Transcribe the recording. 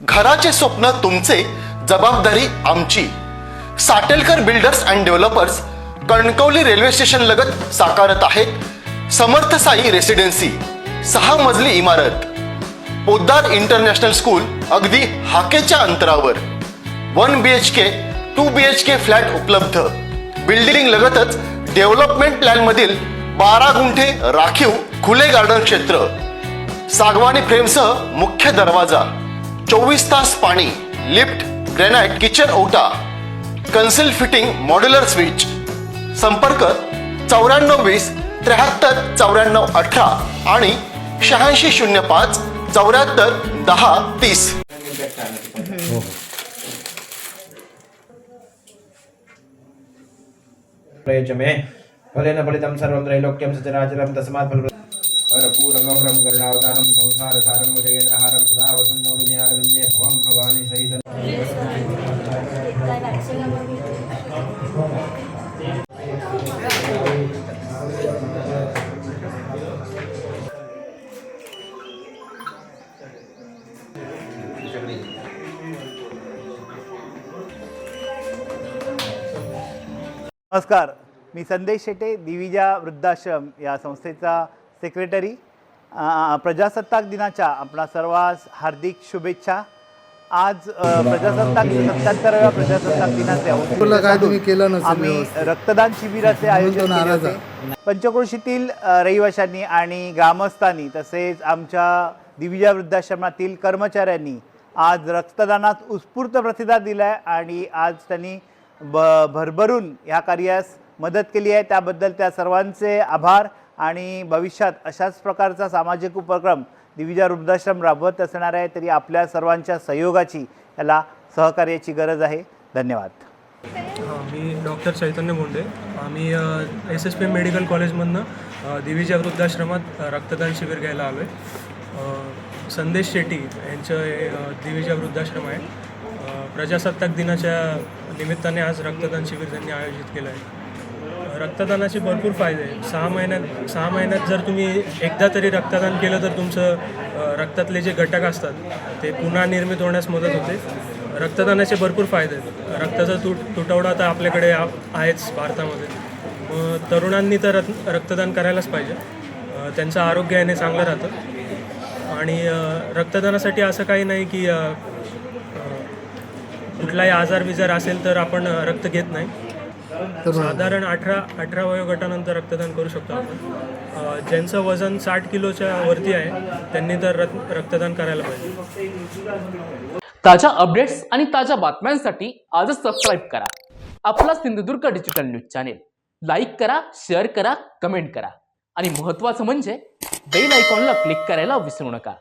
घराचे स्वप्न तुमचे, जबाबदारी आमची। Satelkar builders and developers Kankavli railway station लगत साकारत आहेत समर्थ साई रेसिडेन्सी, 6 मजली इमारत, पोद्दार इंटरनॅशनल स्कूल अगदी हाकेच्या अंतरावर, 1 BHK 2 BHK फ्लॅट उपलब्ध। बिल्डिंग लगतच डेव्हलपमेंट प्लॅन मधील 12 गुंठे राखीव खुले गार्डन क्षेत्र, सागवानी फ्रेमसह मुख्य दरवाजा, 24 तास पाणी, लिफ्ट, ग्रेनाइट किचन ओटा, कन्सिल फिटिंग मॉड्युलर स्विच। संपर्क 9420 73 94 18 आणि 8605 74 10 30। प्रयचमे फलेन फलितं सर्वं त्रैलोक्यं सचराचरं तस्मात् कर्पूरगौरं करुणावतारं संसारसारं भुजगेन्द्रहारं सदा वसन्तं हृदयारविन्दे भवं भवानी सहितं। नमस्कार, मी संदेश शेटे, दिविजा वृद्धाश्रम या संस्थेचा सेक्रेटरी। प्रजासत्ताक दिनाच्या आपणा सर्वांस हार्दिक शुभेच्छा। आज प्रजासत्ताक 77व्या प्रजासत्ताक दिनाचे आम्ही रक्तदान शिबिराचे आयोजन केले होते। पंचक्रोशीतील रहिवाशांनी आणि ग्रामस्थांनी तसेच आमच्या दिविजा वृद्धाश्रमातील कर्मचाऱ्यांनी आज रक्तदानात उत्स्फूर्त प्रतिसाद दिलाय आणि आज त्यांनी भरभरून या कार्यास मदत केली आहे, त्याबद्दल त्या सर्वांचे आभार। आणि भविष्यात अशाच प्रकारचा सामाजिक उपक्रम दिविजा वृद्धाश्रम राबवत असणार आहे, तरी आपल्या सर्वांच्या सहयोगाची याला सहकार्याची गरज आहे। धन्यवाद। मी डॉक्टर चैतन्य बोंडे, आम्ही SSPM मेडिकल कॉलेजमधनं दिविजा वृद्धाश्रमात रक्तदान शिबिर घ्यायला आलो आहे। संदेश शेट्टी यांचं दिविजा वृद्धाश्रम आहे। प्रजासत्ताक दिनाच्या निमित्ताने आज रक्तदान शिबिर त्यांनी आयोजित केलं आहे। रक्तदानाचे भरपूर फायदे आहेत। 6 महिन्यात जर तुम्ही एकदा तरी रक्तदान केलं तर तुमचं रक्तातले जे घटक असतात ते पुन्हा निर्मित होण्यास मदत होते। रक्तदानाचे भरपूर फायदे आहेत। रक्ताचा तुटवडा तर आपल्याकडे आहेच भारतामध्ये, मग तरुणांनी तर रक्तदान करायलाच पाहिजे, त्यांचं आरोग्य याने चांगलं राहतं। आणि रक्तदानासाठी असं काही नाही की कुठलाही आजार असेल तर आपण रक्त घेत नाही। साधारण 18 वयोगटानंतर रक्तदान करू शकतो आपण। ज्यांचं वजन 60 किलोच्या वरती आहे त्यांनी तर रक्तदान करायला पाहिजे। ताज्या अपडेट्स आणि ताज्या बातम्यांसाठी आजच सबस्क्राईब करा आपला Sindhudurg digital news channel. Like करा, शेअर करा, कमेंट करा आणि महत्त्वाचं म्हणजे बेल आयकॉनला क्लिक करायला विसरू नका।